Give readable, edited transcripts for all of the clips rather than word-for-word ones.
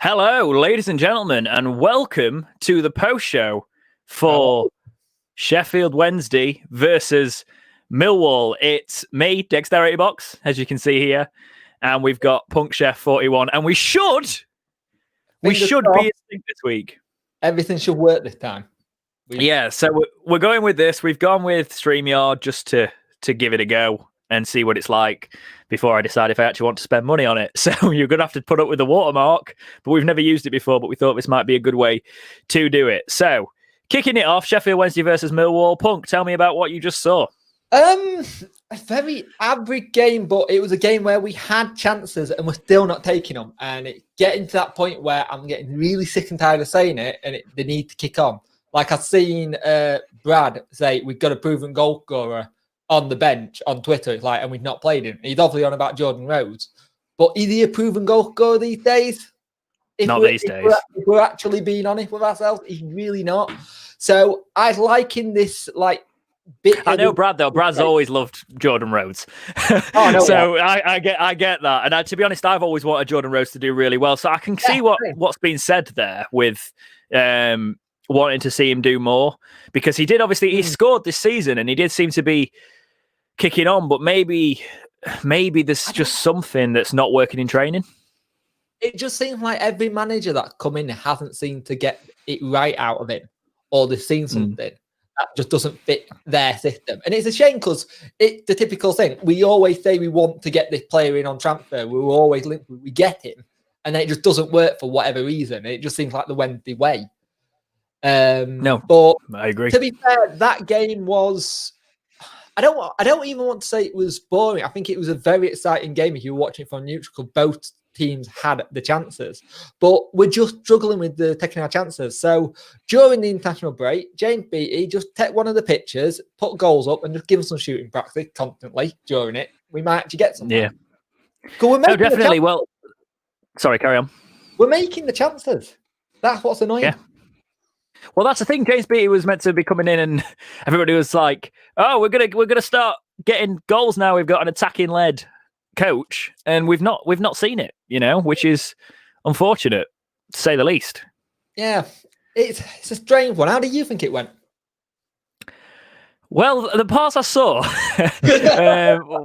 Hello, ladies and gentlemen, and welcome to the post show for Sheffield Wednesday versus Millwall. It's me, Dexterity Box, as you can see here, and we've got Punk Chef 41, and we should be in sync this week. Everything should work this time. Yeah, so we're going with this. We've gone with StreamYard just to give it a go and see what it's like before I decide if I actually want to spend money on it. So you're going to have to put up with the watermark, but we've never used it before, but we thought this might be a good way to do it. So kicking it off, Sheffield Wednesday versus Millwall. Punk, tell me about what you just saw. A very average game, but it was a game where we had chances and we're still not taking them. And it's getting to that point where I'm getting really sick and tired of saying it, and they need to kick on. Like I've seen Brad say, we've got a proven goal scorer on the bench on Twitter, and we've not played him. He's obviously on about Jordan Rhodes, but is he a proven goal scorer these days? Not these days. If we're actually being honest with ourselves, he's really not. So I liking this bit. I know Brad though. Brad's always loved Jordan Rhodes. So I get that. And to be honest, I've always wanted Jordan Rhodes to do really well. So I can see what's been said there with wanting to see him do more, because he did he scored this season and he did seem to be kicking on, but maybe there's just something that's not working in training. It just seems like every manager that come in hasn't seemed to get it right out of him, or they've seen something that just doesn't fit their system. And it's a shame, because it's the typical thing. We always say we want to get this player in on transfer. We always link, we get him, and then it just doesn't work for whatever reason. It just seems like the Wednesday way. No, but I agree. To be fair, that game was. I don't even want to say it was boring. I think it was a very exciting game if you were watching from neutral. Both teams had the chances, but we're just struggling with taking our chances. So during the international break, James Beattie just take one of the pictures, put goals up, and just give us some shooting practice constantly during it. We might actually get something. Yeah. No, definitely. Well, sorry, carry on. We're making the chances. That's what's annoying. Yeah. Well, that's the thing. James Beattie was meant to be coming in, and everybody was like, "Oh, we're gonna start getting goals now. We've got an attacking-led coach, and we've not seen it, which is unfortunate to say the least." Yeah, it's a strange one. How do you think it went? Well, the parts I saw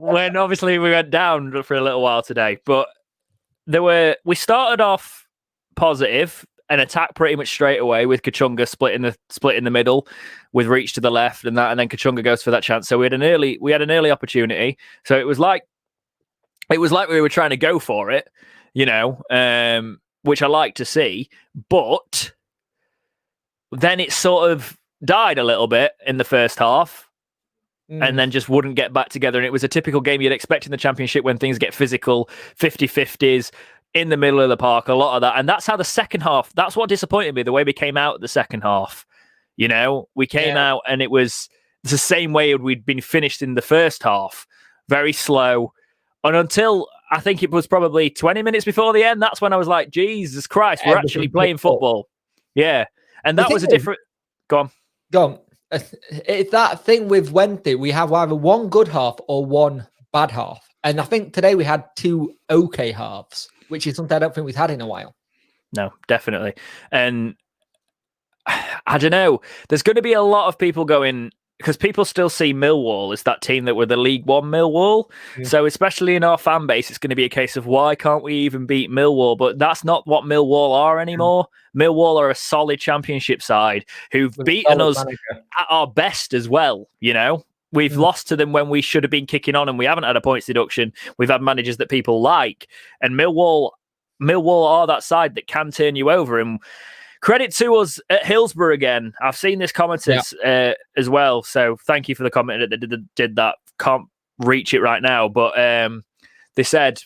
when obviously we went down for a little while today, but we started off positive. An attack pretty much straight away with Kachunga split in the middle with reach to the left and then Kachunga goes for that chance. So we had an early opportunity. So it was like we were trying to go for it, which I like to see. But then it sort of died a little bit in the first half and then just wouldn't get back together. And it was a typical game you'd expect in the Championship when things get physical, 50-50s. In the middle of the park, a lot of that. And that's how the second half, that's what disappointed me, the way we came out the second half. We came out and it was the same way we'd been finished in the first half. Very slow. And until I think it was probably 20 minutes before the end, that's when I was like, Jesus Christ, we're actually playing football. Yeah. And that was a different... Go on. It's that thing with Wednesday. We have either one good half or one bad half. And I think today we had two okay halves, which is something I don't think we've had in a while. No, definitely. And I don't know. There's going to be a lot of people going, because people still see Millwall as that team that were the League One Millwall. Yeah. So especially in our fan base, it's going to be a case of why can't we even beat Millwall? But that's not what Millwall are anymore. Millwall are a solid Championship side who've beaten us at our best as well, We've lost to them when we should have been kicking on, and we haven't had a points deduction. We've had managers that people like, and Millwall are that side that can turn you over. And credit to us at Hillsborough again. I've seen this commented as well, so thank you for the comment that did that. Can't reach it right now, but they said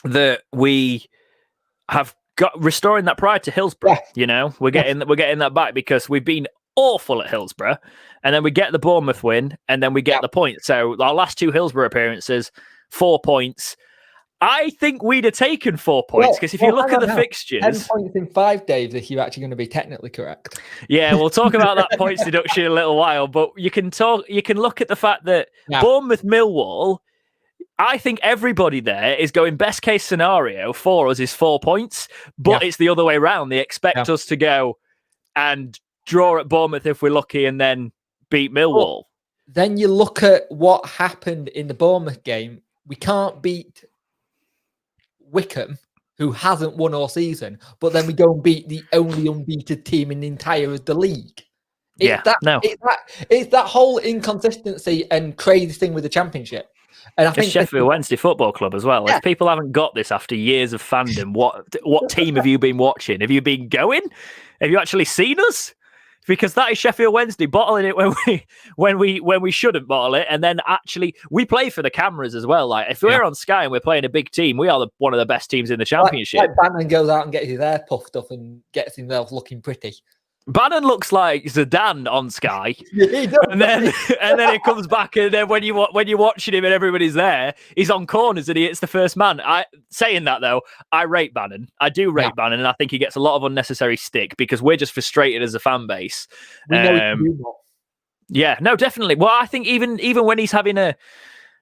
that we have got restoring that pride to Hillsborough. We're getting that back because we've been awful at Hillsborough, and then we get the Bournemouth win, and then we get the point. So our last two Hillsborough appearances, 4 points. I think we'd have taken 4 points because if you look at the fixtures, 10 points in 5 days, if you're actually going to be technically correct. Yeah, we'll talk about that points deduction in a little while, but you can look at the fact that Bournemouth Millwall, I think everybody there is going best case scenario for us is 4 points, but it's the other way around. They expect us to go and draw at Bournemouth if we're lucky and then beat Millwall. Then you look at what happened in the Bournemouth game. We can't beat Wickham, who hasn't won all season, but then we go and beat the only unbeaten team in the entire of the league. It's that whole inconsistency and crazy thing with the Championship. And I think Sheffield Wednesday Football Club as well. If people haven't got this after years of fandom, what team have you been watching? Have you been going? Have you actually seen us? Because that is Sheffield Wednesday bottling it when we shouldn't bottle it, and then actually we play for the cameras as well. Like if we're on Sky and we're playing a big team, we are one of the best teams in the Championship. Like Bannon goes out and gets his hair puffed up and gets himself looking pretty. Bannon looks like Zidane on Sky, he does, and then it comes back, and then when you're watching him and everybody's there, he's on corners and he hits the first man. Saying that though, I rate Bannon. I do rate Bannon, and I think he gets a lot of unnecessary stick because we're just frustrated as a fan base. We know he can do more. Yeah, no, definitely. Well, I think even when he's having a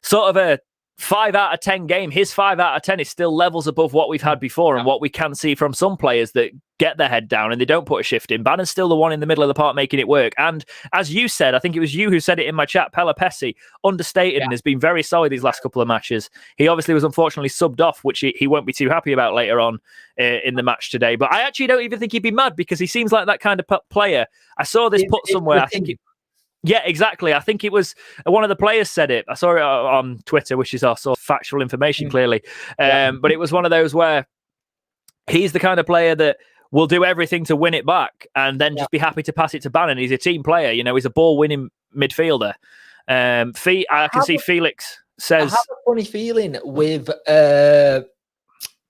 sort of a 5 out of 10 game, his 5 out of 10 is still levels above what we've had before and what we can see from some players that get their head down and they don't put a shift in. Bannon's still the one in the middle of the park making it work. And as you said, I think it was you who said it in my chat, Pelopessi, understated and has been very solid these last couple of matches. He obviously was unfortunately subbed off, which he won't be too happy about later on in the match today. But I actually don't even think he'd be mad because he seems like that kind of player. I saw this put somewhere. I think yeah, exactly. I think it was one of the players said it. I saw it on Twitter, which is our sort of factual information, clearly. But it was one of those where he's the kind of player that will do everything to win it back and then just be happy to pass it to Bannon. He's a team player. You know, he's a ball-winning midfielder. I can see Felix says... I have a funny feeling with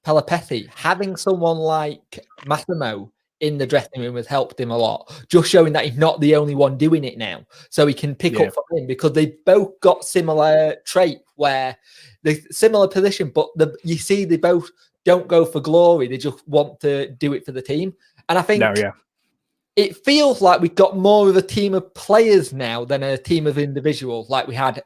Pelopessi. Having someone like Massimo in the dressing room has helped him a lot, just showing that he's not the only one doing it now, so he can pick up from him because they both got similar trait where they're similar position, but you see they both don't go for glory, they just want to do it for the team. And I think it feels like we've got more of a team of players now than a team of individuals like we had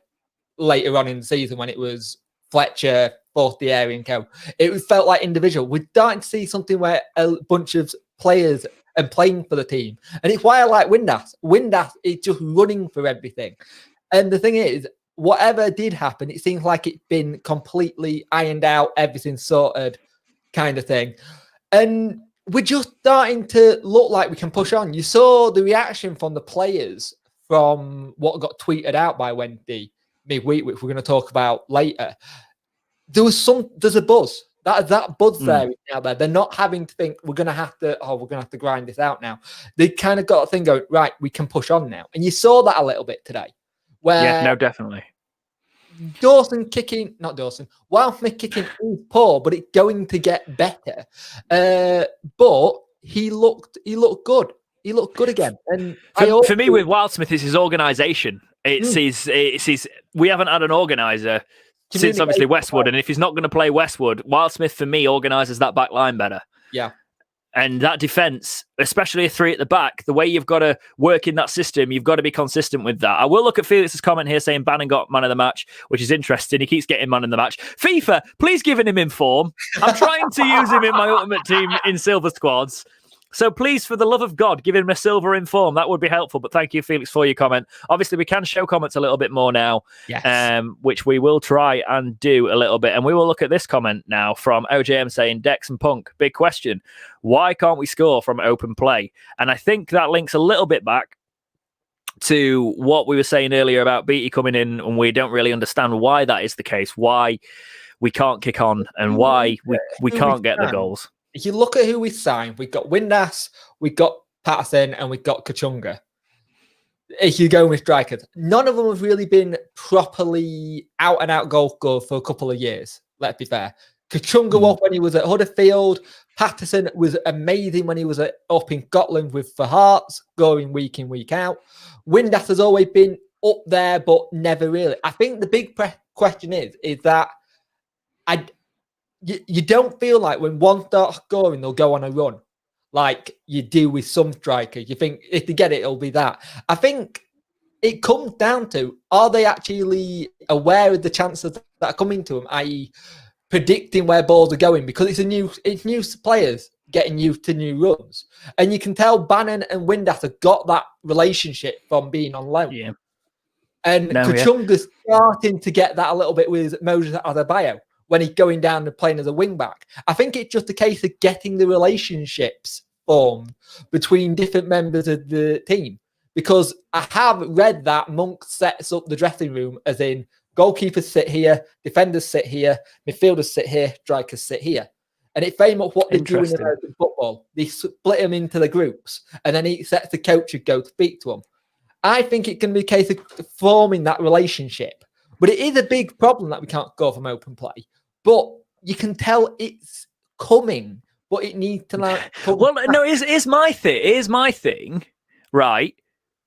later on in the season when it was Fletcher, Fortieri and co. It felt like individual. We're starting to see something where a bunch of players and playing for the team. And it's why I like Windass. Windass is just running for everything. And the thing is, whatever did happen, it seems like it's been completely ironed out, everything sorted kind of thing. And we're just starting to look like we can push on. You saw the reaction from the players from what got tweeted out by Wednesday midweek, which we're going to talk about later. There's a buzz. That buzz there now. They're not having to think we're going to have to grind this out now. They kind of got a thing going, right, we can push on now. And you saw that a little bit today. Where definitely. Wildsmith kicking is poor, but it's going to get better. But he looked good. He looked good again. And for me, with Wildsmith, it's his organisation. It's his. We haven't had an organiser since obviously Westwood, and if he's not going to play Westwood, Wildsmith for me organises that back line better. Yeah. And that defence, especially a 3 at the back, the way you've got to work in that system, you've got to be consistent with that. I will look at Felix's comment here saying Bannon got man of the match, which is interesting. He keeps getting man of the match. FIFA, please give him in form. I'm trying to use him in my ultimate team in silver squads. So please, for the love of God, give him a silver in form. That would be helpful. But thank you, Felix, for your comment. Obviously, we can show comments a little bit more now, which we will try and do a little bit. And we will look at this comment now from OJM saying, Dex and Punk, big question. Why can't we score from open play? And I think that links a little bit back to what we were saying earlier about Beattie coming in, and we don't really understand why that is the case, why we can't kick on and why we can't get the goals. If you look at who we signed, we've got Windass, we've got Patterson, and we've got Kachunga. If you go with strikers, none of them have really been properly out-and-out goal scorers for a couple of years, let's be fair. Kachunga was when he was at Huddersfield. Patterson was amazing when he was up in Scotland for Hearts, going week in, week out. Windass has always been up there, but never really. I think the big question is that you don't feel like when one starts scoring, they'll go on a run like you do with some strikers. You think if they get it, it'll be that. I think it comes down to, are they actually aware of the chances that are coming to them, i.e. predicting where balls are going? Because it's new players getting used to new runs. And you can tell Bannon and Windass got that relationship from being on loan. Yeah. And Kachunga's starting to get that a little bit with Moses Adebayo when he's going down and playing as a wing back. I think it's just a case of getting the relationships formed between different members of the team. Because I have read that Monk sets up the dressing room as in goalkeepers sit here, defenders sit here, midfielders sit here, strikers sit here. And it's very much what they do in American football. They split them into the groups, and then he sets the coach to go to speak to them. I think it can be a case of forming that relationship. But it is a big problem that we can't go from open play. But you can tell it's coming, but it needs to like come Well, no, here's my thing, right?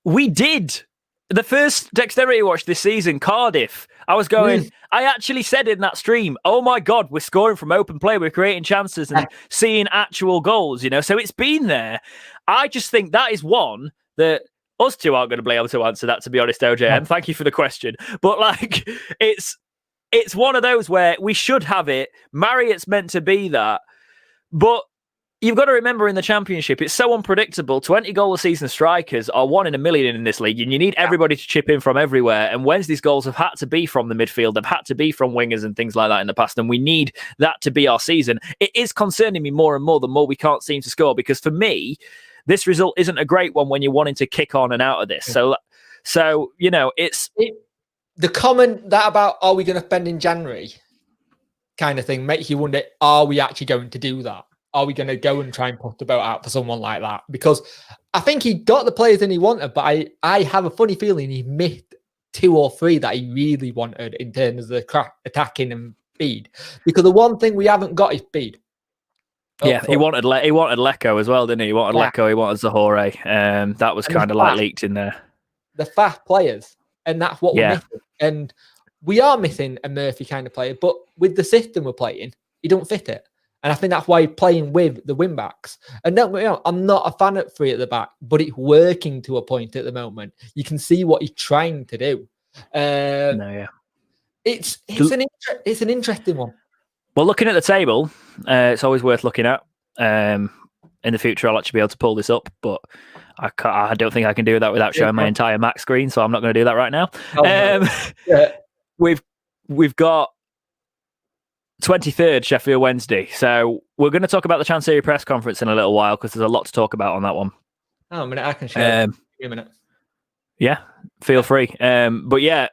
We did the first Dexterity Watch this season, Cardiff. I was going, I actually said in that stream, oh my God, we're scoring from open play. We're creating chances and seeing actual goals, So it's been there. I just think that is one that us two aren't going to be able to answer that, to be honest, OJM. Thank you for the question. But like, it's one of those where we should have it. Marriott's meant to be that. But you've got to remember in the Championship, it's so unpredictable. 20 goal a season strikers are 1 in a million in this league, and you need everybody to chip in from everywhere. And Wednesday's goals have had to be from the midfield, they've had to be from wingers and things like that in the past, and we need that to be our season. It is concerning me more and more the more we can't seem to score, because for me, this result isn't a great one when you're wanting to kick on and out of this. So it's... The comment that about, are we going to spend in January kind of thing makes you wonder, are we actually going to do that? Are we going to go and try and put the boat out for someone like that? Because I think he got the players in he wanted, but I have a funny feeling he missed 2 or 3 that he really wanted in terms of the attacking and speed. Because the one thing we haven't got is speed. Yeah, he wanted Lecco as well, didn't he? He wanted Lecco, he wanted Zahore. That was kind of like leaked in there. The fast players, and that's what we're missing. And we are missing a Murphy kind of player, but with the system we're playing, he don't fit it. And I think that's why he's playing with the wing backs. And don't get me wrong, I'm not a fan of 3 at the back, but it's working to a point at the moment. You can see what he's trying to do. It's an interesting one. Well, looking at the table, it's always worth looking at. In the future, I'll actually be able to pull this up, but I don't think I can do that without showing my entire Mac screen, so I'm not going to do that right now. We've got 23rd Sheffield Wednesday. So we're going to talk about the Chancery press conference in a little while because there's a lot to talk about on that one. Oh, a minute, I can share. Give me a minute. Yeah, feel free. But yeah,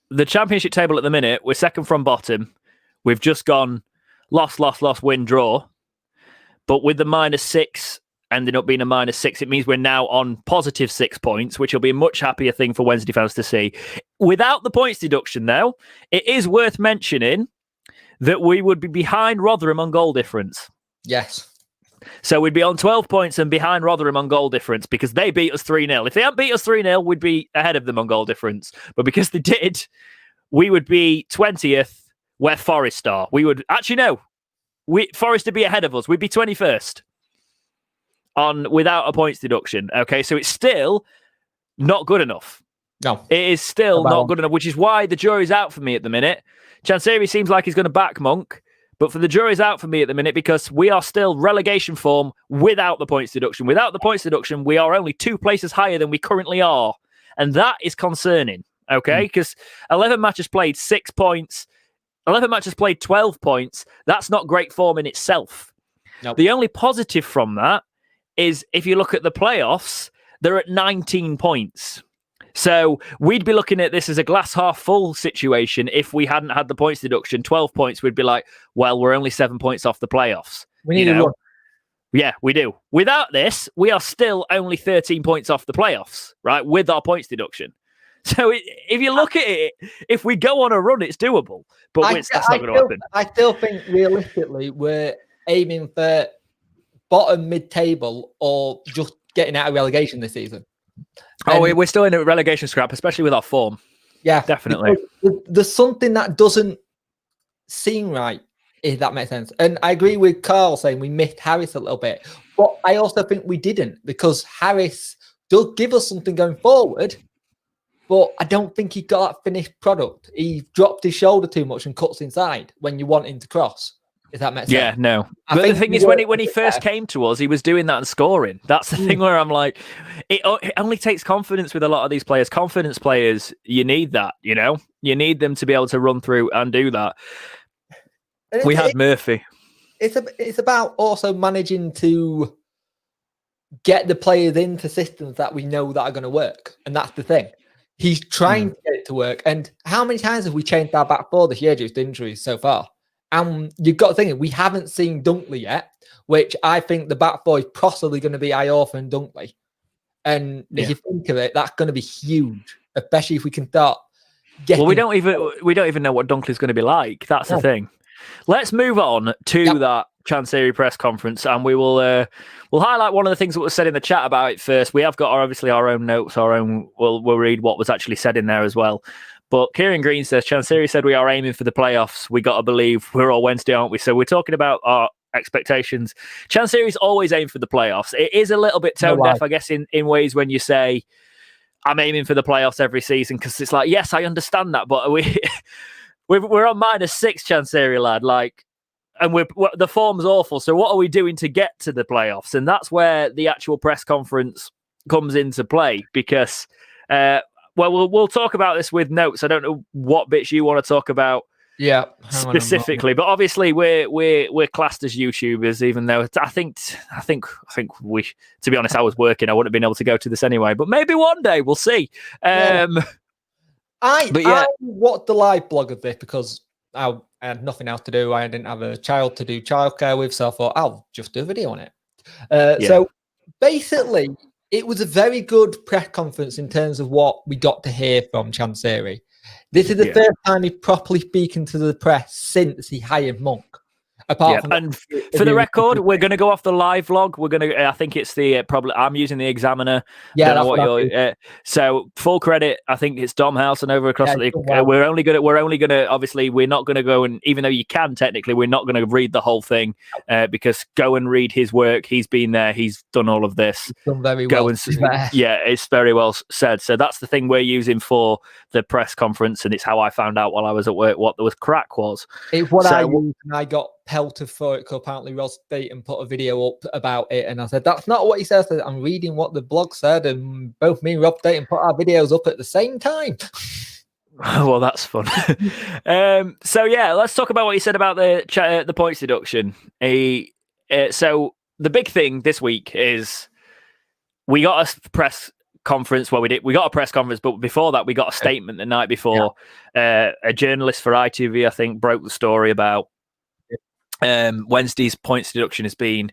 the Championship table at the minute, we're second from bottom. We've just gone loss, win, draw. But with the -6 ending up being a -6, it means we're now on positive 6 points, which will be a much happier thing for Wednesday fans to see. Without the points deduction, though, it is worth mentioning that we would be behind Rotherham on goal difference. Yes. So we'd be on 12 points and behind Rotherham on goal difference because they beat us 3-0. If they hadn't beat us 3-0, we'd be ahead of them on goal difference. But because they did, we would be 20th where Forest are. We would actually no. Forest would be ahead of us. We'd be 21st without a points deduction. Okay, so it's still not good enough. No. It is still not good enough, which is why the jury's out for me at the minute. Chancery seems like he's going to back Monk, but for the jury's out for me at the minute because we are still relegation form without the points deduction. Without the points deduction, we are only 2 places higher than we currently are. And that is concerning, okay? Because 11 matches played, 6 points. 11 matches played, 12 points. That's not great form in itself. Nope. The only positive from that is if you look at the playoffs, they're at 19 points. So we'd be looking at this as a glass half full situation if we hadn't had the points deduction. 12 points, we'd be like, well, we're only 7 points off the playoffs. We need a run. Yeah, we do. Without this, we are still only 13 points off the playoffs, right? With our points deduction. So if you look at it, if we go on a run, it's doable. But that's not going to happen. I still think realistically, we're aiming for bottom mid-table or just getting out of relegation this season. We're still in a relegation scrap, especially with our form. Yeah, definitely. There's something that doesn't seem right, if that makes sense. And I agree with Carl saying we missed Harris a little bit. But I also think we didn't because Harris does give us something going forward. but I don't think he got that finished product. He dropped his shoulder too much and cuts inside when you want him to cross. If that makes sense. Yeah, no. But the thing is, when he first came to us, he was doing that and scoring. That's the thing where I'm like, it only takes confidence with a lot of these players. Confidence players, you need that, you know? You need them to be able to run through and do that. We had Murphy. It's about also managing to get the players into systems that we know that are going to work. And that's the thing. He's trying to get it to work. And how many times have we changed our back four this year due to injuries so far? And you've got to think, we haven't seen Dunkley yet, which I think the back four is possibly going to be Iorfa and Dunkley. And if you think of it, that's going to be huge, especially if we can start getting... Well, we don't even know what Dunkley's going to be like. That's the thing. Let's move on to that Chansiri press conference, and we'll highlight one of the things that was said in the chat about it first. We have got obviously our own notes, we'll read what was actually said in there as well. But Kieran Green says, Chansiri said we are aiming for the playoffs. We got to believe we're all Wednesday, aren't we? So we're talking about our expectations. Chansiri's always aimed for the playoffs. It is a little bit tone deaf, I guess, in ways when you say, I'm aiming for the playoffs every season, because it's like, yes, I understand that, but we're on -6, Chansiri, lad. Like, and the form's awful. So what are we doing to get to the playoffs? And that's where the actual press conference comes into play, because... Well, we'll talk about this with notes. I don't know what bits you want to talk about specifically, but obviously we're classed as YouTubers, even though I think we, to be honest, I was working. I wouldn't have been able to go to this anyway, but maybe one day we'll see. I watched the live blog of this because I had nothing else to do. I didn't have a child to do childcare with, so I thought I'll just do a video on it. So basically, it was a very good press conference in terms of what we got to hear from Chansiri. This is the first time he's properly speaking to the press since he hired Monk. Apart from and for the record, we're going to go off the live log. We're going to. I think it's the I'm using the Examiner. Yeah, that's what you're. So full credit. I think it's Dom Housen over across the. We're only going to. Obviously, we're not going to go and, even though you can technically, we're not going to read the whole thing because go and read his work. He's been there. He's done all of this. He's done very well. Yeah, it's very well said. So that's the thing we're using for the press conference, and it's how I found out while I was at work what the crack was. It's what I used, and I got pelted for it because apparently Ross Dayton put a video up about it, and I said that's not what he says. I'm reading what the blog said, and both me and Rob Dayton put our videos up at the same time. Well, that's fun. So yeah, let's talk about what you said about the points deduction. So the big thing this week is we got a press conference. Well, we got a press conference, but before that, we got a statement the night before. A journalist for ITV, I think, broke the story about Wednesday's points deduction has been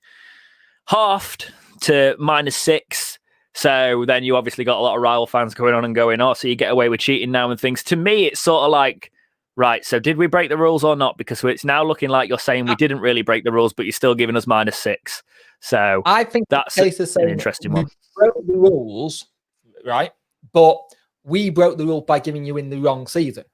halved to -6. So then you obviously got a lot of rival fans going on and going, oh, so you get away with cheating now and things. To me, it's sort of like, right, so did we break the rules or not? Because it's now looking like you're saying we didn't really break the rules, but you're still giving us -6. So I think that's an interesting one. We broke the rules, right? But we broke the rule by giving you in the wrong season.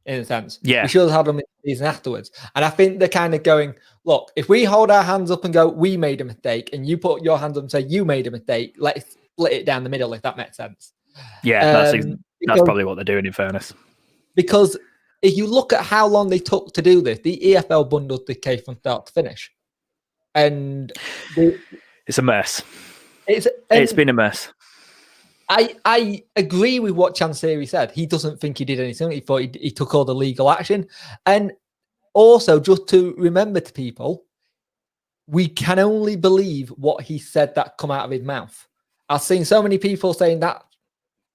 In a sense, we should have had them in the season afterwards. And I think they're kind of going, look, if we hold our hands up and go, we made a mistake, and you put your hands up and say, you made a mistake, let's split it down the middle, if that makes sense. Yeah, that's probably what they're doing, in fairness. Because if you look at how long they took to do this, the EFL bundled the case from start to finish. And it's a mess. It's been a mess. I agree with what Chansiri said. He doesn't think he did anything. He thought he took all the legal action. And also, just to remember to people, we can only believe what he said that come out of his mouth. I've seen so many people saying that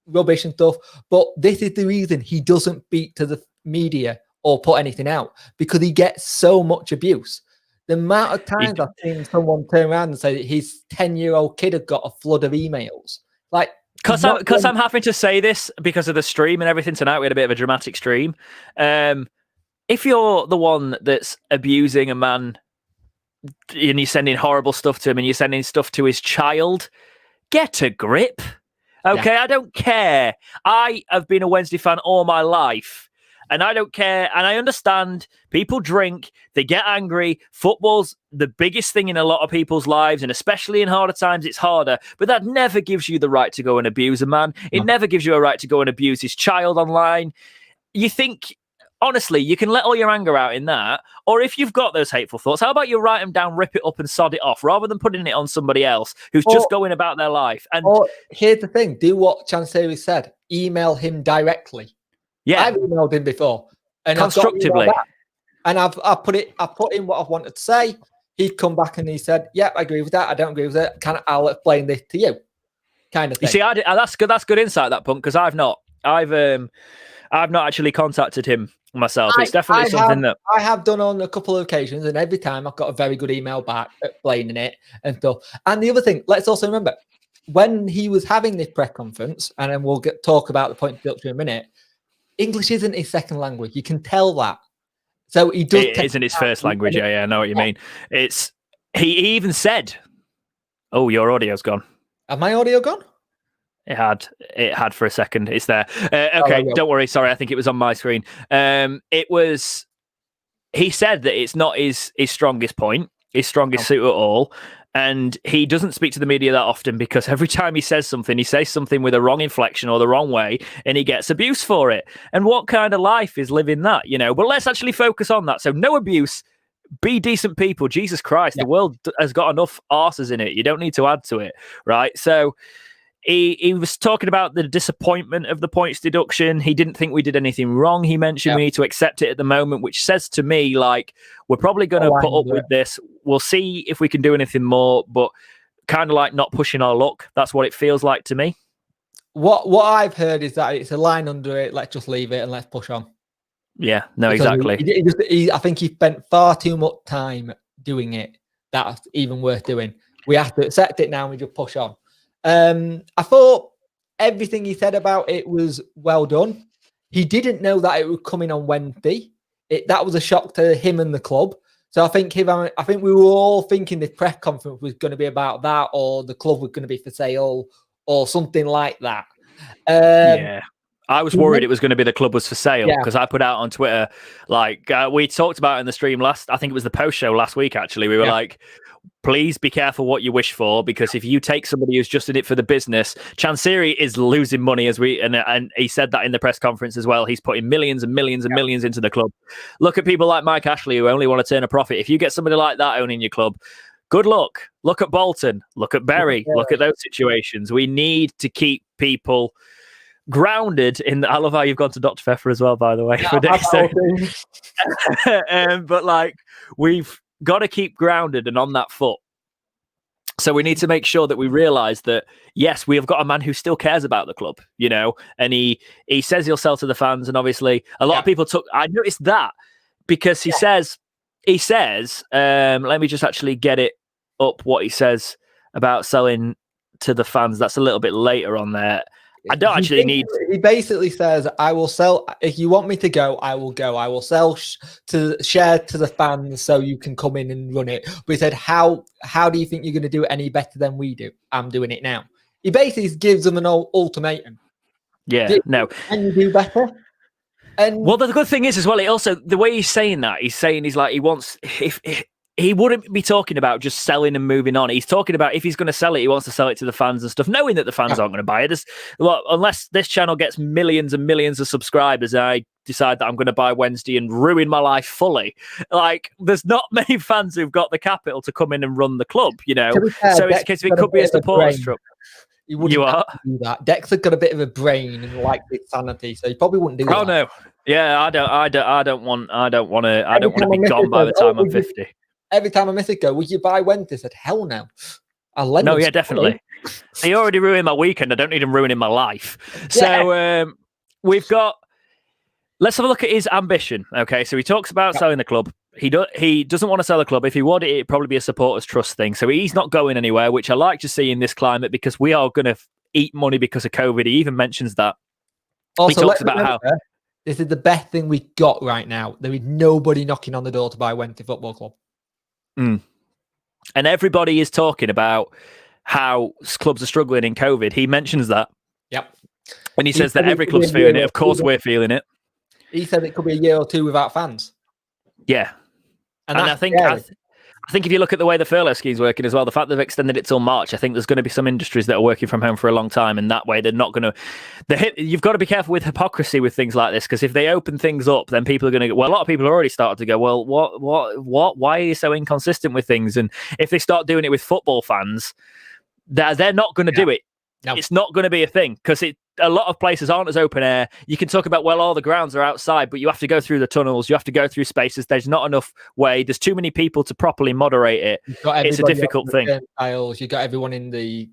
rubbish and stuff, but this is the reason he doesn't speak to the media or put anything out, because he gets so much abuse. The amount of times I've seen someone turn around and say that his 10-year-old kid had got a flood of emails. Like, Because I'm having to say this because of the stream and everything tonight. We had a bit of a dramatic stream. If you're the one that's abusing a man and you're sending horrible stuff to him and you're sending stuff to his child, get a grip. Okay, I don't care. I have been a Wednesday fan all my life. And I don't care. And I understand people drink, they get angry. Football's the biggest thing in a lot of people's lives, and especially in harder times, it's harder. But that never gives you the right to go and abuse a man. It never gives you a right to go and abuse his child online. You think, honestly, you can let all your anger out in that. Or if you've got those hateful thoughts, how about you write them down, rip it up and sod it off, rather than putting it on somebody else who's just going about their life. And here's the thing, do what Chansiri said. Email him directly. Yeah, I've emailed him before, and constructively, and I've put in what I've wanted to say. He'd come back and he said, "Yeah, I agree with that. I don't agree with it. I'll explain this to you." Kind of thing. You see, that's good. That's good insight, that Punk, because I've not actually contacted him myself. It's definitely something that I have done on a couple of occasions, and every time I've got a very good email back explaining it and stuff. And the other thing, let's also remember, when he was having this press conference, and then we'll talk about the point deduction in a minute. English isn't his second language. You can tell that. So he does. It isn't his first language. Yeah, I know what you mean. It's he even said, "Oh, your audio's gone." Have my audio gone? It had for a second. It's there. Okay, don't worry. Sorry, I think it was on my screen. It was. He said that it's not his strongest point, his strongest suit at all. And he doesn't speak to the media that often because every time he says something with a wrong inflection or the wrong way, and he gets abuse for it. And what kind of life is living that, But let's actually focus on that. So no abuse, be decent people. Jesus Christ, the world has got enough arses in it. You don't need to add to it, right? So he was talking about the disappointment of the points deduction. He didn't think we did anything wrong. He mentioned we need to accept it at the moment, which says to me, like, we're probably going to put up with this. We'll see if we can do anything more, but kind of like not pushing our luck. That's what it feels like to me. What I've heard is that it's a line under it. Let's just leave it and let's push on. Yeah, no, because exactly. I think he spent far too much time doing it. That's even worth doing. We have to accept it now and we just push on. I thought everything he said about it was well done. He didn't know that it would come in on Wednesday. That was a shock to him and the club. So I think we were all thinking the press conference was going to be about that, or the club was going to be for sale, or something like that. I was worried it was going to be the club was for sale because I put out on Twitter, like we talked about in the stream I think it was the post show last week. Actually, we were like, please be careful what you wish for, because if you take somebody who's just in it for the business, Chansiri is losing money and he said that in the press conference as well. He's putting millions and millions and millions into the club. Look at people like Mike Ashley who only want to turn a profit. If you get somebody like that owning your club, good luck. Look at Bolton. Look at Bury. Look at those situations. We need to keep people grounded in I love how you've gone to Dr. Pfeffer as well, by the way, for Dexter. But like, we've got to keep grounded and on that foot. So we need to make sure that we realize that, yes, we have got a man who still cares about the club, and he says he'll sell to the fans. And obviously a lot of people I noticed that because he says, let me just actually get it up, what he says about selling to the fans. That's a little bit later on there. I don't actually need. He basically says, "I will sell. If you want me to go, I will go. I will sell share to the fans so you can come in and run it." But he said, "How do you think you're going to do it any better than we do? I'm doing it now." He basically gives them an ultimatum. Yeah, no. Can you do better? And well, the good thing is as well. He also, the way he's saying that, he's like he wants if he wouldn't be talking about just selling and moving on. He's talking about if he's going to sell it, he wants to sell it to the fans and stuff, knowing that the fans aren't going to buy it. Unless this channel gets millions and millions of subscribers, and I decide that I'm going to buy Wednesday and ruin my life fully. Like, there's not many fans who've got the capital to come in and run the club, So it's a case of it could be a supporters truck. You are do that. Dexter got a bit of a brain and like sanity, so he probably wouldn't do that. Oh no, yeah, I don't want to be gone by the time I'm 50. Every time I miss it, would you buy Wednesday? I said, hell no. No, yeah, definitely. He already ruined my weekend. I don't need him ruining my life. So we've got. Let's have a look at his ambition. Okay, so he talks about selling the club. He doesn't want to sell the club. If he would, it'd probably be a supporters trust thing. So he's not going anywhere, which I like to see in this climate because we are going to eat money because of COVID. He even mentions that. Also, he talks about how this is the best thing we got right now. There is nobody knocking on the door to buy Wednesday Football Club. And everybody is talking about how clubs are struggling in COVID. He mentions that. Yep. And he says that every club's feeling it. Of course, we're feeling it. He said it could be a year or two without fans. Yeah. And I think if you look at the way the furlough scheme's working as well, the fact they've extended it till March, I think there's going to be some industries that are working from home for a long time, and that way they're not going to. You've got to be careful with hypocrisy with things like this, because if they open things up, then people are going to. Well, a lot of people have already started to go, well, what? Why are you so inconsistent with things? And if they start doing it with football fans, they're not going to do it. No. It's not going to be a thing, because a lot of places aren't as open air. You can talk about, well, all the grounds are outside, but you have to go through the tunnels. You have to go through spaces. There's not enough way. There's too many people to properly moderate it. It's a difficult thing. You've got everyone in the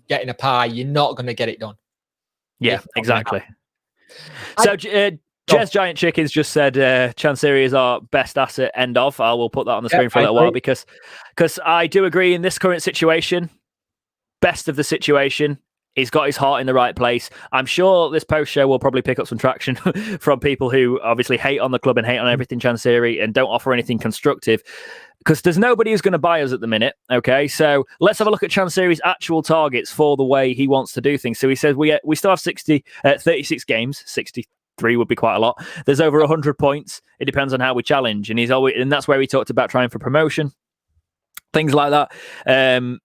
getting a pie. You're not going to get it done. Yeah, exactly. So Jez Giant Chickens just said Chansiri is our best asset, end of. I will put that on the screen for a little while, because I do agree in this current situation, best of the situation. He's got his heart in the right place. I'm sure this post show will probably pick up some traction from people who obviously hate on the club and hate on everything Chansiri and don't offer anything constructive, because there's nobody who's going to buy us at the minute. Okay, so let's have a look at Chansiri's actual targets for the way he wants to do things. So he says we still have 36 games. 63 would be quite a lot. There's over 100 points. It depends on how we challenge, and that's where he talked about trying for promotion, things like that.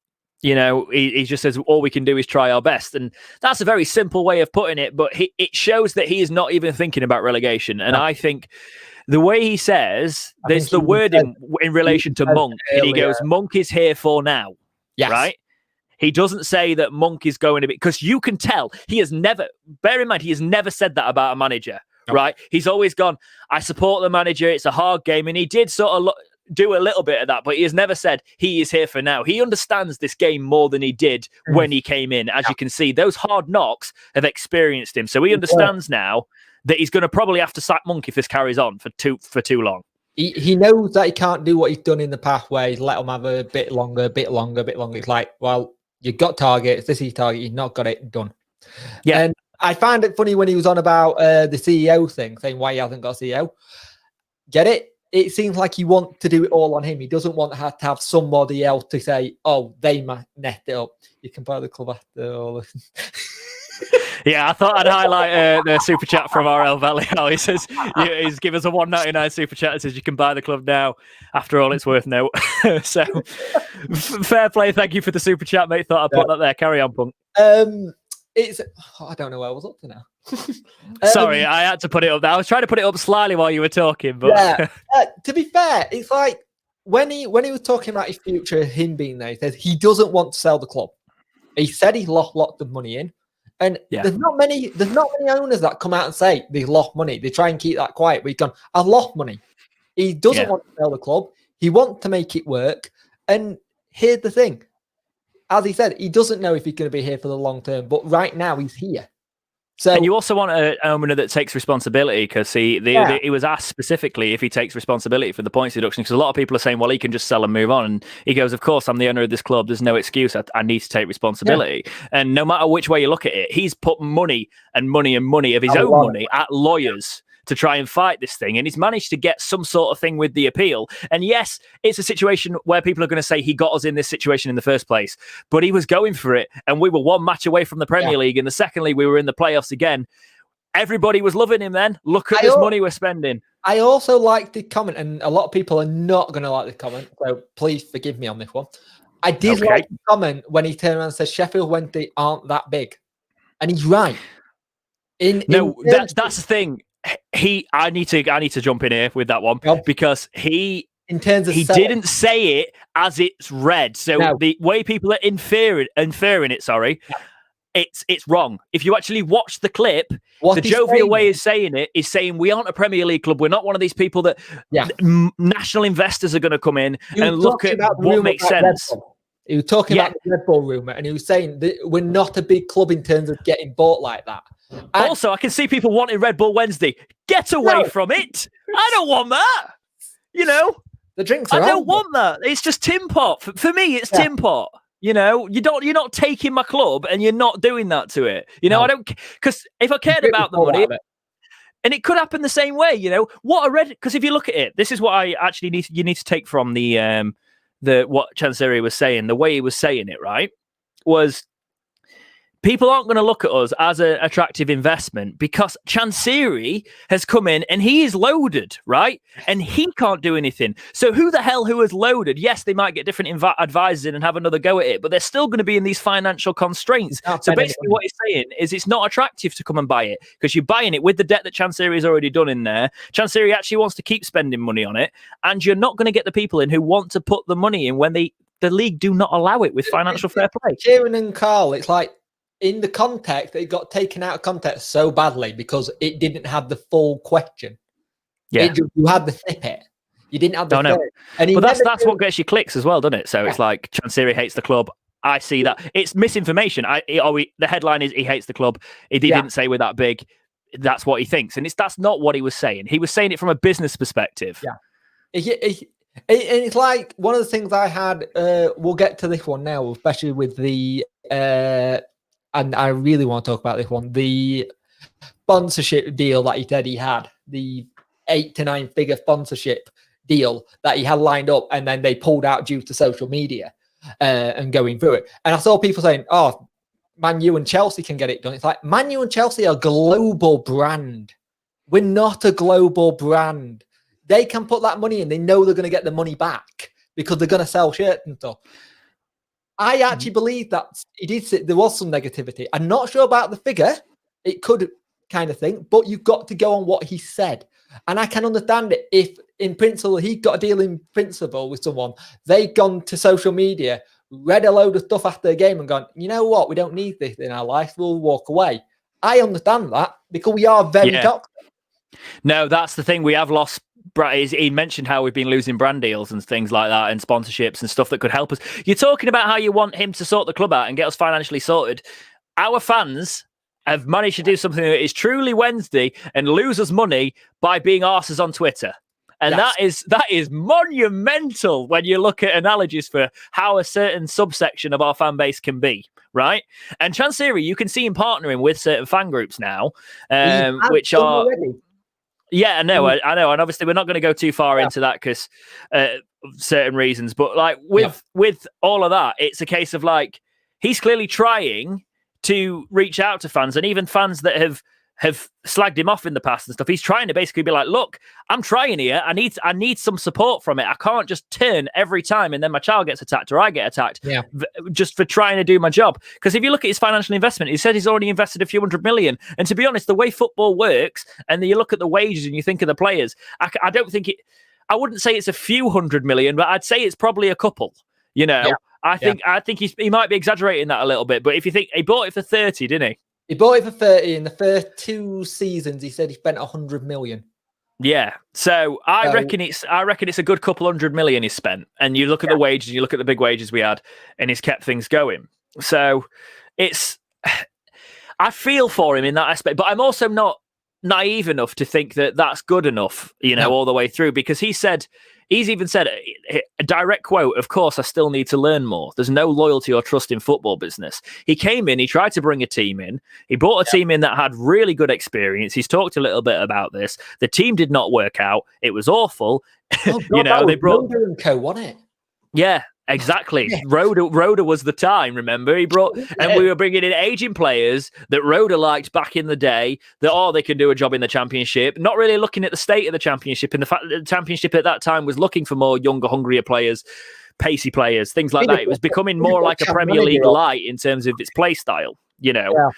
He just says all we can do is try our best. And that's a very simple way of putting it, but it shows that he is not even thinking about relegation. And I think the way he says, there's the word in relation to Monk, and he goes, Monk is here for now. Yes. Right? He doesn't say that Monk is going to be, because you can tell he has never said that about a manager, right? He's always gone, I support the manager. It's a hard game. And he did sort of do a little bit of that, but he has never said he is here for now. He understands this game more than he did when he came in. As you can see, those hard knocks have experienced him. So he understands now that he's going to probably have to sack Monk if this carries on for too long. He knows that he can't do what he's done in the past, where he's let him have a bit longer. It's like, well, you've got targets. This is your target. You've not got it done. Yeah. And I find it funny when he was on about the CEO thing, saying why he hasn't got a CEO. Get it? It seems like he wants to do it all on him. He doesn't want to have somebody else to say, oh, they messed it up. You can buy the club after all this. Yeah, I thought I'd highlight the super chat from RL Valley. He says, he's given us a $1.99 super chat. It says, you can buy the club now. After all, it's worth no. So, fair play. Thank you for the super chat, mate. Thought I'd put that there. Carry on, Punk. I don't know where I was up to now. Sorry, I had to put it up there. I was trying to put it up slyly while you were talking, but to be fair, it's like when he was talking about his future, him being there, he says he doesn't want to sell the club. He said he lost lots of money in, and there's not many owners that come out and say they lost money. They try and keep that quiet. But he's gone, I've lost money. He doesn't want to sell the club. He wants to make it work. And here's the thing. As he said, he doesn't know if he's going to be here for the long term, but right now he's here. So, and you also want an owner that takes responsibility, because he was asked specifically if he takes responsibility for the points deduction, because a lot of people are saying, well, he can just sell and move on. And he goes, of course, I'm the owner of this club. There's no excuse. I need to take responsibility. And no matter which way you look at it, he's put money of his own money at lawyers to try and fight this thing. And he's managed to get some sort of thing with the appeal. And yes, it's a situation where people are going to say he got us in this situation in the first place, but he was going for it. And we were one match away from the Premier League. And secondly, we were in the playoffs again. Everybody was loving him then. Look at this money we're spending. I also like the comment, and a lot of people are not going to like the comment, so please forgive me on this one. I did like the comment when he turned around and said Sheffield Wednesday aren't that big. And he's right. That's the thing. I need to jump in here with that one, because he didn't say it as it's read. So the way people are inferring it, it's wrong. If you actually watch the clip, the jovial way is saying we aren't a Premier League club. We're not one of these people that national investors are going to come in and look at what makes sense. He was talking about the Red Bull rumour, and he was saying that we're not a big club in terms of getting bought like that. And also, I can see people wanting Red Bull Wednesday. Get away from it. I don't want that. The drinks I don't want that. It's just Tin Pot. For me, it's Tin Pot. You're not taking my club and you're not doing that to it. I don't, because if I cared about the money, and it could happen the same way, because if you look at it, this is what I actually you need to take from the what Chansiri was saying, the way he was saying it, right, was people aren't going to look at us as an attractive investment because Chansiri has come in and he is loaded, right? And he can't do anything. So who is loaded? Yes, they might get different advisors in and have another go at it, but they're still going to be in these financial constraints. So basically what he's saying is it's not attractive to come and buy it because you're buying it with the debt that Chansiri has already done in there. Chansiri actually wants to keep spending money on it, and you're not going to get the people in who want to put the money in when the league do not allow it with financial fair play. Kieran and Carl, it's like, in the context, it got taken out of context so badly because it didn't have the full question. Yeah, you had the snippet. You didn't have the no. And but that's what gets you clicks as well, doesn't it? So it's like Chansiri hates the club. I see that. It's misinformation. The headline is he hates the club. He didn't say we're that big. That's what he thinks. And that's not what he was saying. He was saying it from a business perspective. Yeah. It's like one of the things I had, we'll get to this one now, especially with the... and I really want to talk about this one. The sponsorship deal that he said he had, the 8 to 9 figure sponsorship deal that he had lined up, and then they pulled out due to social media and going through it. And I saw people saying, "Oh, Man U and Chelsea can get it done." It's like, Man U and Chelsea are a global brand. We're not a global brand. They can put that money in. They know they're going to get the money back because they're going to sell shirts and stuff. I actually believe that he did say there was some negativity. I'm not sure about the figure. It could kind of thing, but you've got to go on what he said. And I can understand it if, in principle, he got a deal in principle with someone. They've gone to social media, read a load of stuff after the game and gone, you know what? We don't need this in our life. We'll walk away. I understand that because we are very toxic. No, that's the thing. We have lost. He mentioned how we've been losing brand deals and things like that and sponsorships and stuff that could help us. You're talking about how you want him to sort the club out and get us financially sorted. Our fans have managed to do something that is truly Wednesday and lose us money by being arses on Twitter. And that is monumental when you look at analogies for how a certain subsection of our fan base can be, right? And Chansiri, you can see him partnering with certain fan groups now, which are... Already. Yeah, I know. And obviously we're not going to go too far into that because certain reasons. But like with all of that, it's a case of like he's clearly trying to reach out to fans, and even fans that have slagged him off in the past and stuff. He's trying to basically be like, look, I'm trying here. I need some support from it. I can't just turn every time and then my child gets attacked or I get attacked just for trying to do my job. Because if you look at his financial investment, he said he's already invested a few $100 million. And to be honest, the way football works, and then you look at the wages and you think of the players, I don't think I wouldn't say it's a few $100 million, but I'd say it's probably a couple, you know. Yeah. I think he might be exaggerating that a little bit. But if you think he bought it for 30, didn't he? He bought it for 30. In the first 2 seasons, he said he spent 100 million. Yeah. So I reckon it's a good couple $100 million he's spent. And you look at the wages, you look at the big wages we had, and he's kept things going. So I feel for him in that aspect, but I'm also not naive enough to think that that's good enough, you know, all the way through, because he's even said a direct quote, "Of course, I still need to learn more. There's no loyalty or trust in football business." He came in, he tried to bring a team in. He brought a team in that had really good experience. He's talked a little bit about this. The team did not work out. It was awful. Oh, God, you know, they brought Roder and Co, wasn't it? Yeah. Exactly. Yeah. Roder was the time, remember? He brought, and we were bringing in aging players that Roder liked back in the day, that, they can do a job in the Championship, not really looking at the state of the Championship, and the fact that the Championship at that time was looking for more younger, hungrier players, pacey players, things like that. It was becoming more like a Premier League light in terms of its play style, you know? Yeah.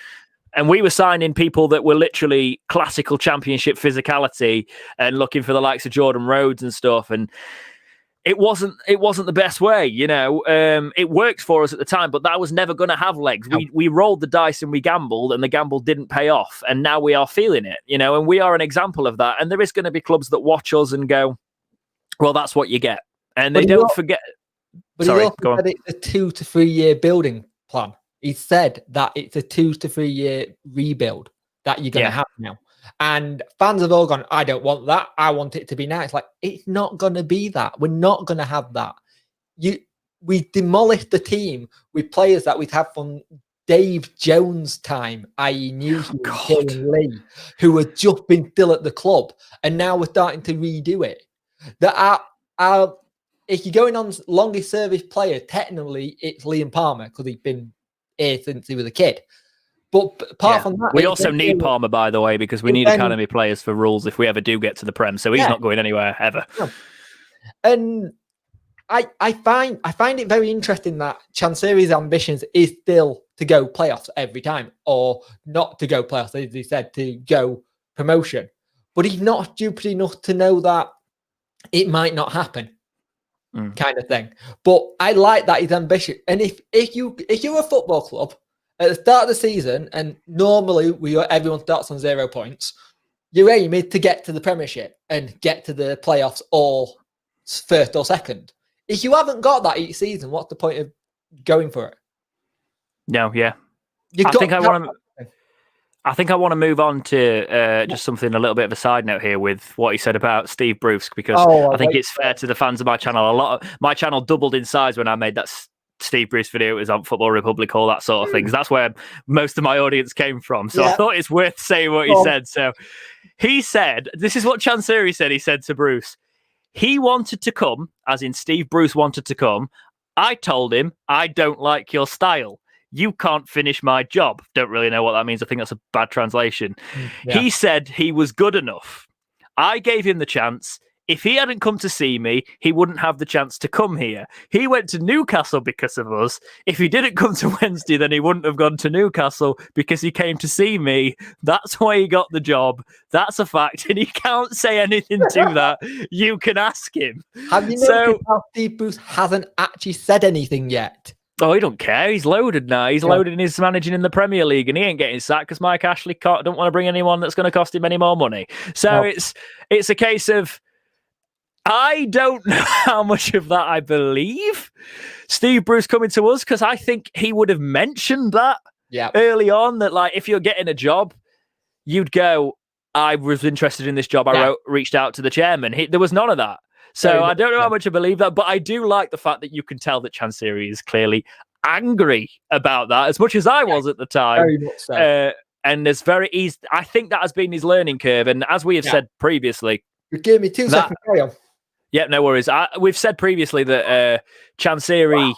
And we were signing people that were literally classical Championship physicality and looking for the likes of Jordan Rhodes and stuff, and it wasn't the best way, you know. It worked for us at the time, but that was never going to have legs. No. We rolled the dice and we gambled, and the gamble didn't pay off. And now we are feeling it, you know, and we are an example of that. And there is going to be clubs that watch us and go, well, that's what you get. And they don't forget. But he also said it's a 2 to 3 year building plan. He said that it's a 2 to 3 year rebuild that you're going to have now. And fans have all gone, I don't want that. I want it to be now. It's like, it's not going to be that. We're not going to have that. We demolished the team with players that we'd have from Dave Jones' time, i.e. Newsy, Kieran Lee, who were just been still at the club. And now we're starting to redo it. That if you're going on longest service player, technically it's Liam Palmer because he's been here since he was a kid. But apart from that, we also need Palmer, by the way, because we need academy players for rules if we ever do get to the Prem. So he's not going anywhere ever. No. And I find it very interesting that Chansiri's ambitions is still to go playoffs every time, or not to go playoffs, as he said, to go promotion. But he's not stupid enough to know that it might not happen, kind of thing. But I like that he's ambitious. And if you're a football club at the start of the season, and normally everyone starts on 0 points, your aim is to get to the Premiership and get to the playoffs or first or second. If you haven't got that each season, what's the point of going for it? No, yeah. I think I want to move on to just something, a little bit of a side note here with what he said about Steve Bruce, because I think it's fair to the fans of my channel. My channel doubled in size when I made that Steve Bruce video. It was on Football Republic, all that sort of things. That's where most of my audience came from. So I thought it's worth saying what he said. So he said, this is what Chansiri said. He said to Bruce, he wanted to come, as in Steve Bruce wanted to come. I told him, I don't like your style. You can't finish my job. Don't really know what that means. I think that's a bad translation. He said he was good enough. I gave him the chance. If he hadn't come to see me, he wouldn't have the chance to come here. He went to Newcastle because of us. If he didn't come to Wednesday, then he wouldn't have gone to Newcastle because he came to see me. That's why he got the job. That's a fact. And he can't say anything to that. You can ask him. Have you noticed how Steve Bruce hasn't actually said anything yet? Oh, he don't care. He's loaded now. He's loaded and he's managing in the Premier League, and he ain't getting sacked because Mike Ashley don't want to bring anyone that's going to cost him any more money. So it's a case of, I don't know how much of that I believe Steve Bruce coming to us, because I think he would have mentioned that early on, that like, if you're getting a job, you'd go, I was interested in this job. I reached out to the chairman. There was none of that. So I don't know how much I believe that, but I do like the fact that you can tell that Chansiri is clearly angry about that, as much as I was at the time. Very much so. And it's very easy. I think that has been his learning curve. And as we have said previously, you give me 2 seconds. Carry on. Yeah, no worries. We've said previously that Chansiri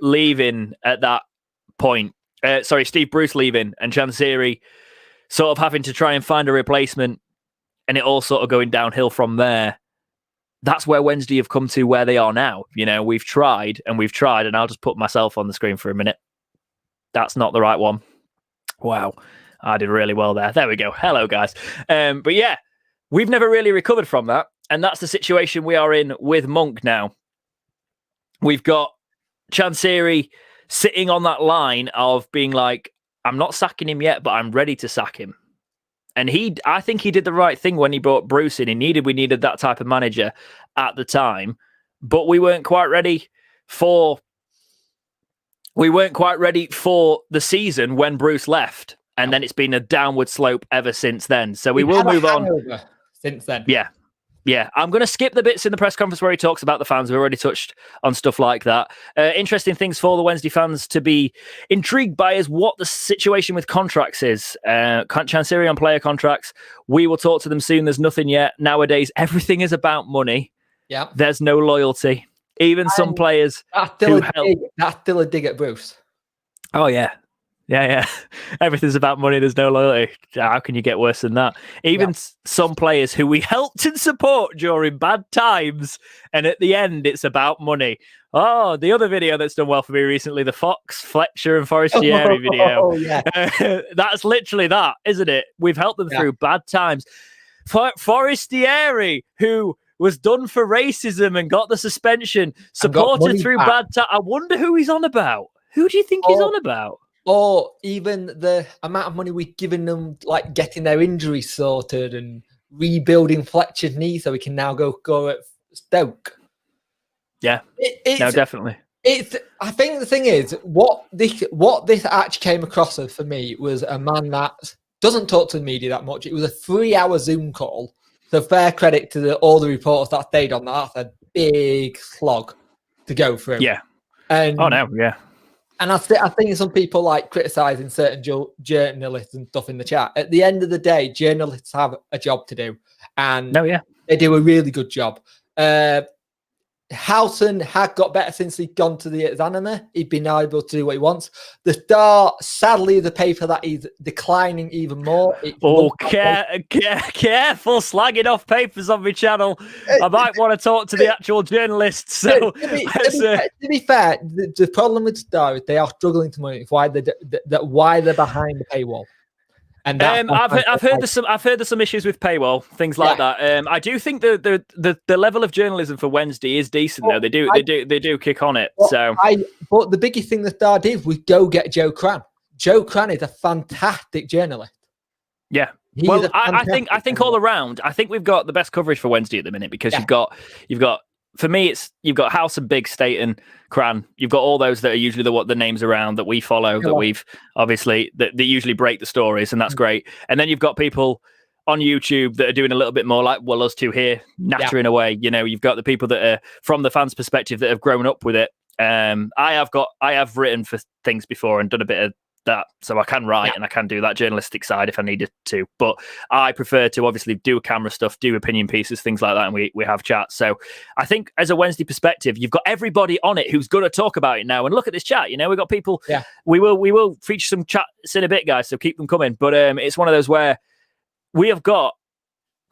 leaving at that point, Steve Bruce leaving and Chansiri sort of having to try and find a replacement, and it all sort of going downhill from there. That's where Wednesday have come to where they are now. You know, we've tried, and I'll just put myself on the screen for a minute. That's not the right one. Wow. I did really well there. There we go. Hello, guys. But yeah, we've never really recovered from that. And that's the situation we are in with Monk now. We've got Chansiri sitting on that line of being like, I'm not sacking him yet, but I'm ready to sack him. And I think he did the right thing when he brought Bruce in. We needed that type of manager at the time, but we weren't quite ready for the season when Bruce left. And then it's been a downward slope ever since then. So we will move on. Since then. Yeah, I'm going to skip the bits in the press conference where he talks about the fans. We've already touched on stuff like that. Interesting things for the Wednesday fans to be intrigued by is what the situation with contracts is. Chansiri on player contracts. We will talk to them soon. There's nothing yet. Nowadays, everything is about money. Yeah. There's no loyalty. Even some players That's still a dig at Bruce. Oh, yeah. Yeah. Everything's about money. There's no loyalty. How can you get worse than that? Even some players who we helped and support during bad times, and at the end, it's about money. Oh, the other video that's done well for me recently, the Fox, Fletcher and Forestieri video. Oh, yeah. That's literally that, isn't it? We've helped them through bad times. Forestieri, who was done for racism and got the suspension, supported through bad times. I wonder who he's on about. Who do you think he's on about? Or even the amount of money we've given them, like getting their injuries sorted and rebuilding Fletcher's knee so he can now go at Stoke. Yeah, no, definitely. I think the thing is, what this actually came across as for me was a man that doesn't talk to the media that much. It was a 3-hour Zoom call. So fair credit to all the reporters that stayed on that. That's a big slog to go through. Yeah. And yeah. And I think some people like criticising certain journalists and stuff in the chat. At the end of the day, journalists have a job to do, and they do a really good job. Houghton had got better since he'd gone to the examiner. He'd been able to do what he wants. The Star, sadly, the paper that is declining even more. Careful slagging off papers on my channel. I might want to talk to the actual journalists. So, to be fair, the problem with Star is they are struggling to money. Why they're behind the paywall. And I've heard there's some issues with paywall, things like that. I do think the level of journalism for Wednesday is decent though. They do kick on it. But the biggest thing the Star did was go get Joe Cran. Joe Cran is a fantastic journalist. Yeah. I think all around, I think we've got the best coverage for Wednesday at the minute because you've got for me, you've got House and Big, Staten, Cran. You've got all those that are usually the names around that we follow, that we've obviously that usually break the stories, and that's great. And then you've got people on YouTube that are doing a little bit more like us two here, nattering away. You know, you've got the people that are from the fans' perspective that have grown up with it. I have written for things before and done a bit of that, so I can write and I can do that journalistic side if I needed to, but I prefer to obviously do camera stuff, do opinion pieces, things like that, and we have chats. So I think as a Wednesday perspective, you've got everybody on it who's going to talk about it now. And look at this chat, you know, we've got people. We will feature some chats in a bit, guys, so keep them coming. But it's one of those where we have got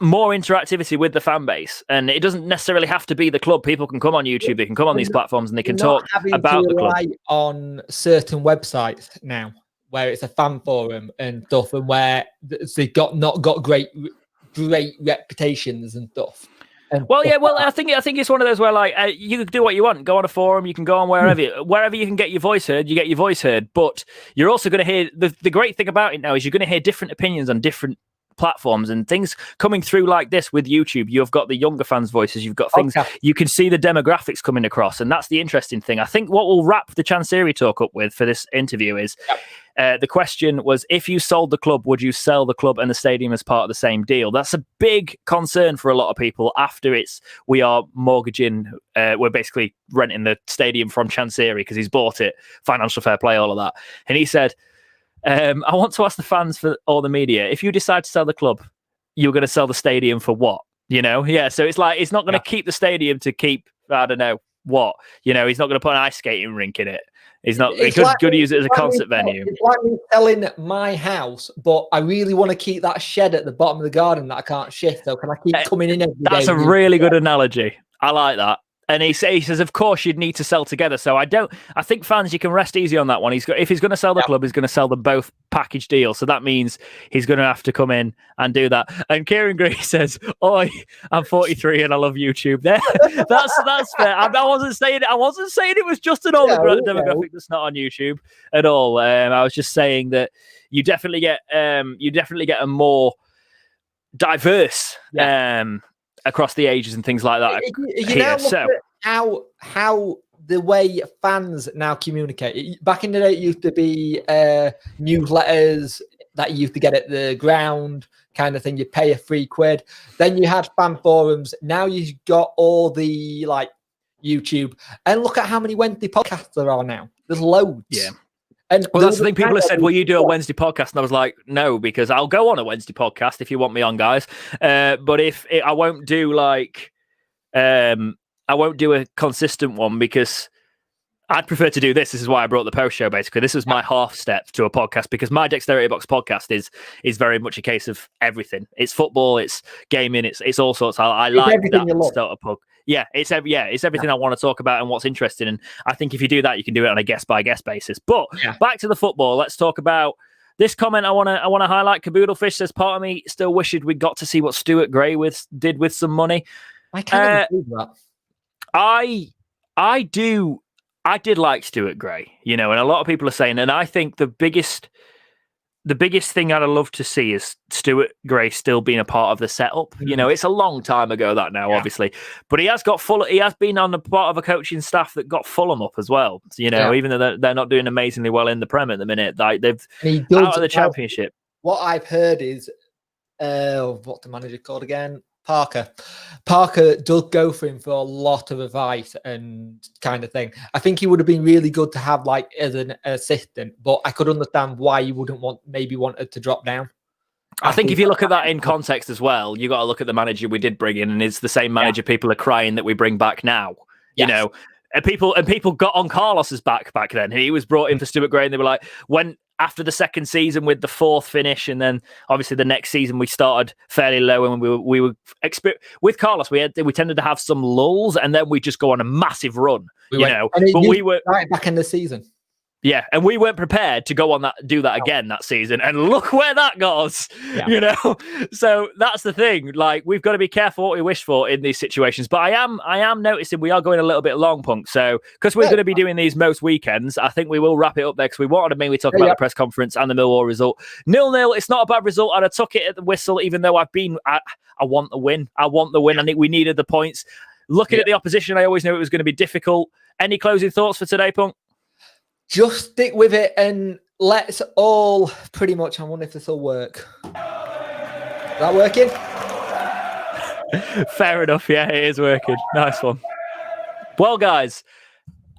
more interactivity with the fan base, and it doesn't necessarily have to be the club. People can come on YouTube, they can come on these platforms, and they can talk about the club. On certain websites now, where it's a fan forum and stuff, and where they've not got great reputations and stuff. I think it's one of those where like you can do what you want, go on a forum, you can go on wherever you can get your voice heard, you get your voice heard. But you're also going to hear the great thing about it now is you're going to hear different opinions on different platforms and things coming through like this with YouTube. You've got the younger fans' voices, you've got things you can see the demographics coming across, and that's the interesting thing. I think what we'll wrap the Chancery talk up with for this interview is the question was, if you sold the club, would you sell the club and the stadium as part of the same deal? That's a big concern for a lot of people after we are mortgaging, we're basically renting the stadium from Chancery because he's bought it, financial fair play, all of that. And he said, I want to ask the fans or the media, if you decide to sell the club, you're going to sell the stadium for what? You know? Yeah. So it's like, it's not going to keep the stadium to keep, I don't know what, you know, he's not going to put an ice skating rink in it. He's not, he could use it as a concert venue. It's like me selling my house, but I really want to keep that shed at the bottom of the garden that I can't shift. So can I keep coming in every day? That's a really good analogy. I like that. And he says, of course, you'd need to sell together. So I think fans, you can rest easy on that one. If he's going to sell the club, he's going to sell them both package deal. So that means he's going to have to come in and do that. And Kieran Gray says, "Oi, I'm 43 and I love YouTube." There, that's fair. I wasn't saying it was just an older demographic that's not on YouTube at all. I was just saying that you definitely get a more diverse across the ages and things like that. How the way fans now communicate. Back in the day, it used to be newsletters that you used to get at the ground kind of thing. You pay £3. Then you had fan forums. Now you've got all the like YouTube. And look at how many Wednesday podcasts there are now. There's loads. Yeah. And that's the thing. People have said, "Will you do a Wednesday podcast?" And I was like, "No, because I'll go on a Wednesday podcast if you want me on, guys. But I won't do like, I won't do a consistent one because I'd prefer to do this. This is why I brought the post show. Basically, this was my half step to a podcast because my Dexterity Box podcast is very much a case of everything. It's football, it's gaming, it's all sorts. I like that sort of podcast. Yeah, it's everything I want to talk about and what's interesting. And I think if you do that, you can do it on a guest by guest basis. But back to the football. Let's talk about this comment. I want to highlight. Caboodlefish says, "Part of me still wished we got to see what Stuart Gray did with some money." I can't believe that. I did like Stuart Gray, you know, and a lot of people are saying, and I think the biggest thing I'd love to see is Stuart Gray still being a part of the setup. You know, it's a long time ago that now, obviously, but he has been on the part of a coaching staff that got Fulham up as well. You know, even though they're not doing amazingly well in the Prem at the minute, like they've out of the Championship. What I've heard is, what's the manager called again? Parker does go for him for a lot of advice and kind of thing. I think he would have been really good to have like as an assistant, but I could understand why you wouldn't wanted to drop down. I think if you look at that in context as well, you got to look at the manager we did bring in, and it's the same manager people are crying that we bring back now. you know. And people got on Carlos's back then. He was brought in for Stuart Gray, and they were like, when after the second season with the 4th finish, and then obviously the next season we started fairly low, and we were with Carlos. We tended to have some lulls, and then we just go on a massive run, you know. But we were right back in the season. Yeah, and we weren't prepared to go on do that again that season, and look where that got us, you know. So that's the thing. Like, we've got to be careful what we wish for in these situations. But I am noticing we are going a little bit long, Punk. So because we're going to be doing these most weekends, I think we will wrap it up there because we wanted to mainly talk about the press conference and the Millwall result. 0-0. It's not a bad result, and I took it at the whistle, even though I want the win. I want the win. I think we needed the points. Looking at the opposition, I always knew it was going to be difficult. Any closing thoughts for today, Punk? Just stick with it, and let's all pretty much. I wonder if this will work. Is that working? Fair enough. Yeah, it is working. Nice one. Well, guys,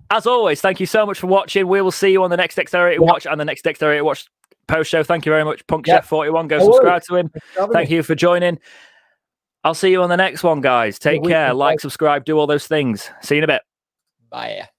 as always, thank you so much for watching. We will see you on the next Dexterity Watch and the next Dexterity Watch post show. Thank you very much, Punk Chef 41. Go subscribe to him. Thank you for joining. I'll see you on the next one, guys. Take care. Like, subscribe, do all those things. See you in a bit. Bye.